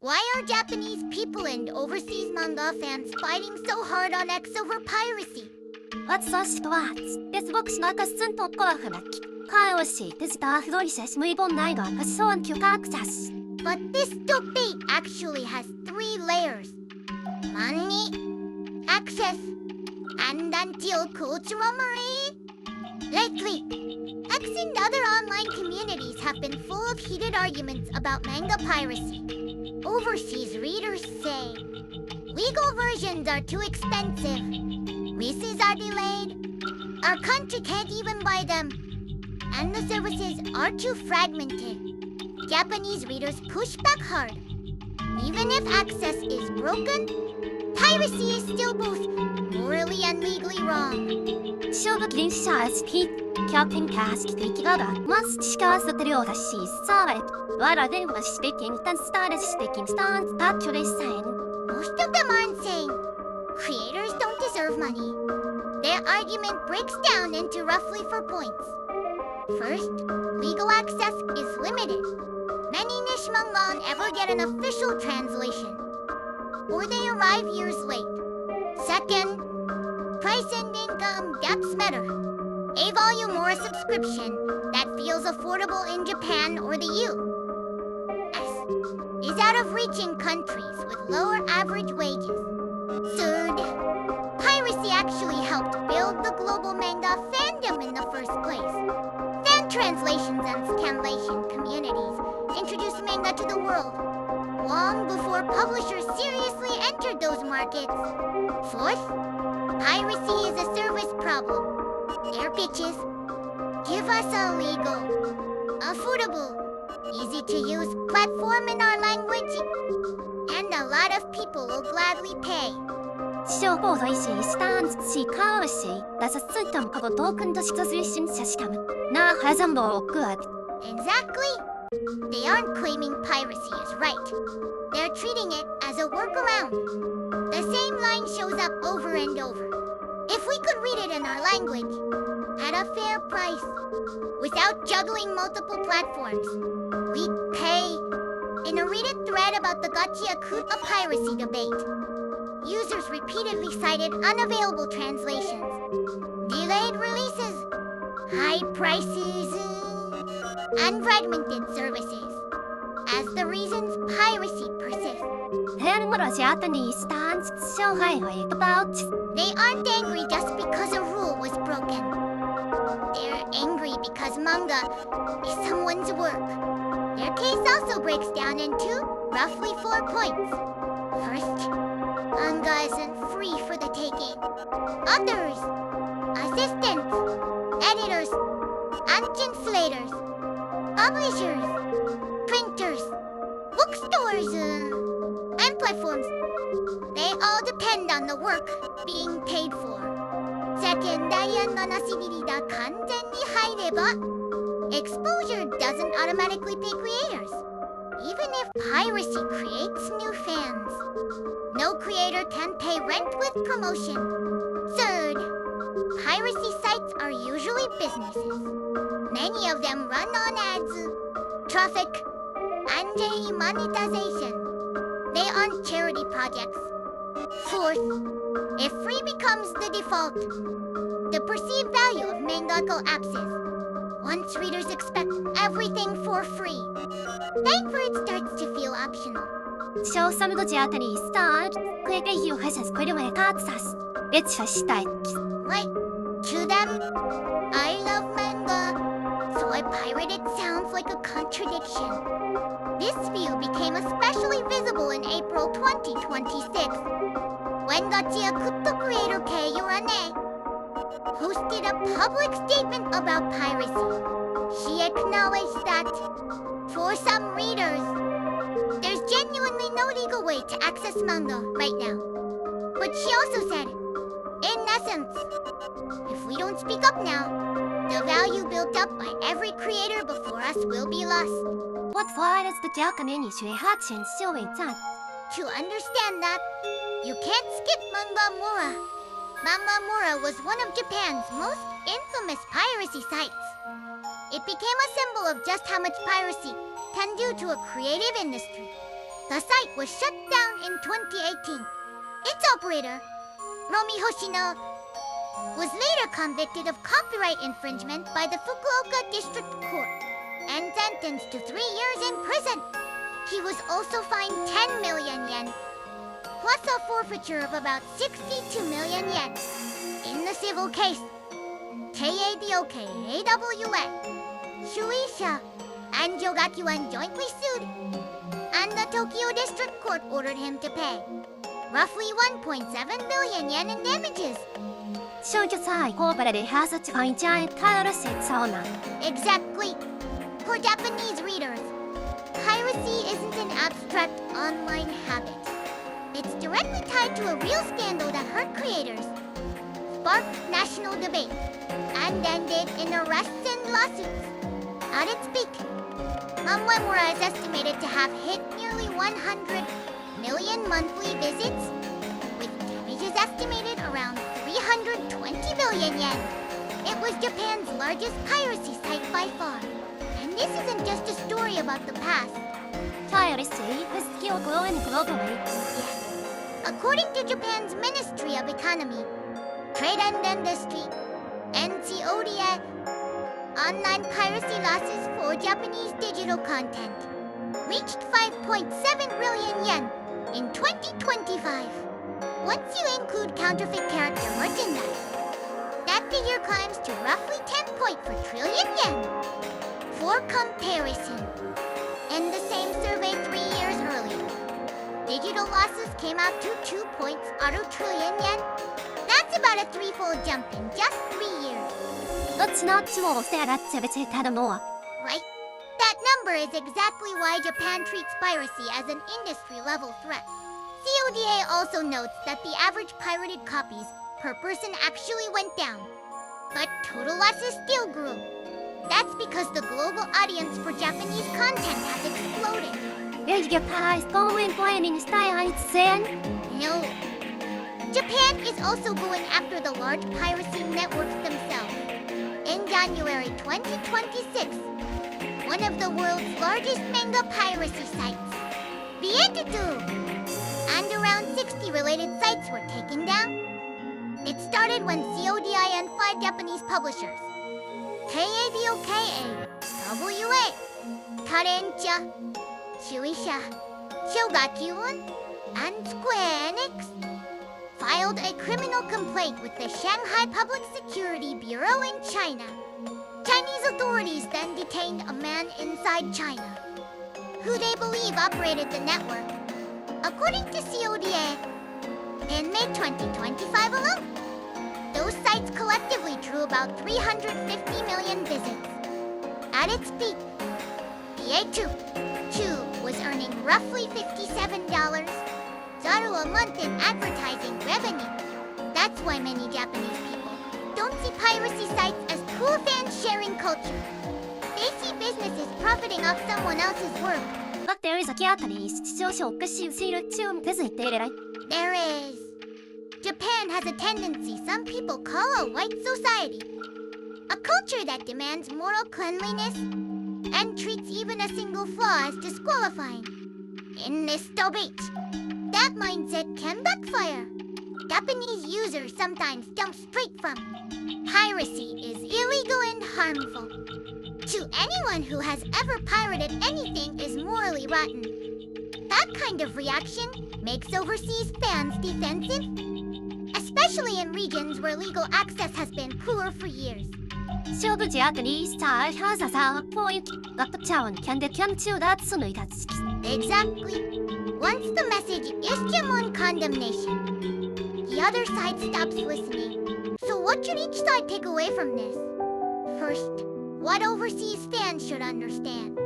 Why are Japanese people and overseas manga fans fighting so hard on X over piracy? VOICEVOX VOICEVOX 나가쓴 독과학을 카오시 디지털 VOICES 무이본나이가 가소한 교각사스. But this debate actually has three layers. Money, access, and until culturally. Lately, X and other online communities have been full of heated arguments about manga piracy. Overseas readers say legal versions are too expensive, releases are delayed, our country can't even buy them, and the services are too fragmented. Japanese readers push back hard. Even if access is broken, piracy is still both morally and legally wrong. Shikoku Metan camping Fukuoka must discuss the Ryodashi Serif. What are they speaking and started speaking stands actually saying? Most of them aren't saying creators don't deserve money. Their argument breaks down into roughly 4 points. First, legal access is limited. Many niche manga never get an official translation, or they arrive years late. Second, price and income gaps matter. A volume or a subscription that feels affordable in Japan or the US is out of reach in countries with lower average wages. Third, piracy actually helped build the global manga fandom in the first place. Fan translations and scanlation communities introduced manga to the world long before publishers seriously entered those markets. Fourth, piracy is a service problem. Air pitches. Give us a legal, affordable, easy-to-use platform in our language, and a lot of people will gladly pay. Shikoku stands Kaoshi as a system of token distribution system. Na hazambo good. Exactly. They aren't claiming piracy is right. They're treating it as a workaround. The same line shows up over and over. If we could read it in our language, at a fair price, without juggling multiple platforms, we'd pay. In a Reddit thread about the Gachiakuta piracy debate, users repeatedly cited unavailable translations, delayed releases, high prices, and fragmented services as the reasons piracy persists. Japanese stands so highly about. They aren't angry just because a rule was broken. They're angry because manga is someone's work. Their case also breaks down into roughly 4 points. First, manga isn't free for the taking. Authors, assistants, editors, and translators, publishers, printers, bookstores, and platforms, they all depend on the work being paid for. Second, exposure doesn't automatically pay creators, even if piracy creates new fans. No creator can pay rent with promotion. Third, piracy sites are usually businesses. Many of them run on ads, traffic, and monetization. They aren't charity projects. Fourth, if free becomes the default, the perceived value of mangaka apps is once readers expect everything for free. Paying for it starts to feel optional. Show some of the Japanese stars. Quickly you has quite access. It's a style. Right. To them, I love manga, so I pirate it sounds like a contradiction. This view became especially visible in April 2026, when Gachiakuta creator Kei Urana posted a public statement about piracy. She acknowledged that, for some readers, there's genuinely no legal way to access manga right now. But she also said, in essence, if we don't speak up now, the value built up by every creator before us will be lost. What for is the Japanese reaction showing that? To understand that, you can't skip Manga-Mura. Manga-Mura was one of Japan's most infamous piracy sites. It became a symbol of just how much piracy can do to a creative industry. The site was shut down in 2018. Its operator, Romi Hoshino, was later convicted of copyright infringement by the Fukuoka District Court and sentenced to 3 years in prison. He was also fined 10 million yen, plus a forfeiture of about 62 million yen. In the civil case, KADOK AWA, Shueisha, and Jogakuan jointly sued, and the Tokyo District Court ordered him to pay roughly 1.7 billion yen in damages. Should you say corporate has such a giant piracy zone? Exactly. For Japanese readers, piracy isn't an abstract online habit. It's directly tied to a real scandal that hurt creators, sparked national debate, and ended in arrests and lawsuits. At its peak, Manga-Mura is estimated to have hit nearly 100 million monthly visits, with damages estimated around 320 billion yen. It was Japan's largest piracy site by far. And this isn't just a story about the past. Piracy is still growing globally. Yes. According to Japan's Ministry of Economy, Trade and Industry, NCODA, online piracy losses for Japanese digital content reached 5.7 trillion yen in 2025. Once you include counterfeit character merchandise, that figure climbs to roughly 10.4 trillion yen. For comparison, in the same survey 3 years earlier, digital losses came out to 2.0 trillion yen. That's about a threefold jump in just 3 years. Let's not say that more. Right? That number is exactly why Japan treats piracy as an industry-level threat. CODA also notes that the average pirated copies per person actually went down, but total losses still grew. That's because the global audience for Japanese content has exploded. Is Japan going planning style then? No. Japan is also going after the large piracy networks themselves. In January 2026, one of the world's largest manga piracy sites, Bato.to, and around 60 related sites were taken down. It started when CODI and 5 Japanese publishers, KADOKA, WA, Tarencha, Shueisha, Shogakukan, and Square Enix, filed a criminal complaint with the Shanghai Public Security Bureau in China. Chinese authorities then detained a man inside China, who they believe operated the network. According to CODA, in May 2025 alone, those sites collectively drew about 350 million visits. At its peak, Bato.to was earning roughly $57 a month in advertising revenue. That's why many Japanese people don't see piracy sites as cool fan-sharing culture. They see businesses profiting off someone else's work. But there is a catalyst. There is. Japan has a tendency some people call a white society. A culture that demands moral cleanliness and treats even a single flaw as disqualifying. In this debate, that mindset can backfire. Japanese users sometimes jump straight from piracy is illegal and harmful to anyone who has ever pirated anything is morally rotten. That kind of reaction makes overseas fans defensive, especially in regions where legal access has been poor for years. Exactly. Once the message is Jimon condemnation, the other side stops listening. So what should each side take away from this? First, what overseas fans should understand.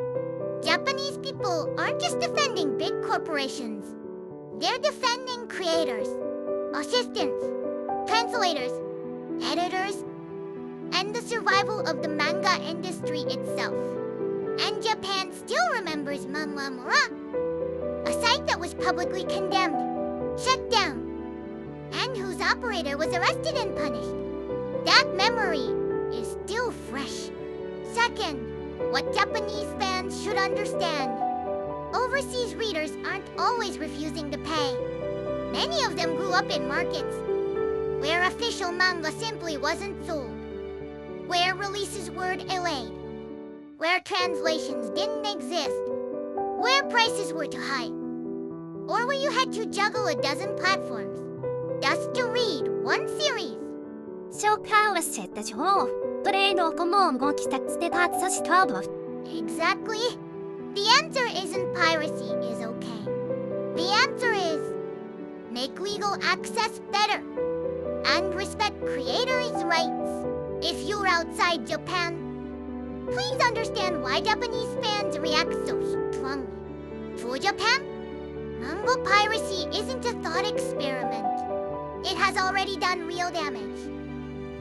Japanese people aren't just defending big corporations. They're defending creators, assistants, translators, editors, and the survival of the manga industry itself. And Japan still remembers Manga-Mura, a site that was publicly condemned, shut down, and whose operator was arrested and punished. That memory is still fresh. Second, what Japanese fans should understand. Overseas readers aren't always refusing to pay. Many of them grew up in markets where official manga simply wasn't sold, where releases were delayed, where translations didn't exist, where prices were too high, or where you had to juggle a dozen platforms just to read one series. 紹介をしてた情報トレードコモン動きたつてたつしかぶ Exactly. The answer isn't piracy is okay. The answer is make legal access better and respect creators' rights. If you're outside Japan, please understand why Japanese fans react so strongly. For Japan, manga piracy isn't a thought experiment. It has already done real damage.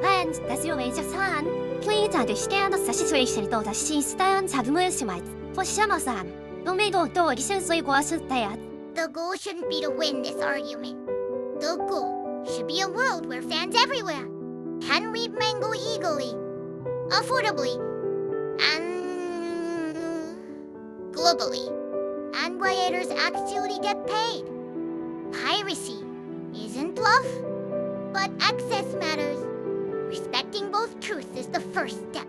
And as you may just learn, please understand the situation to the systems have movement. For Shama-san, no matter the reasons we was there. The goal shouldn't be to win this argument. The goal should be a world where fans everywhere can read manga legally, affordably, and globally. And creators actually get paid. Piracy isn't love, but access matters. Respecting both truths is the first step.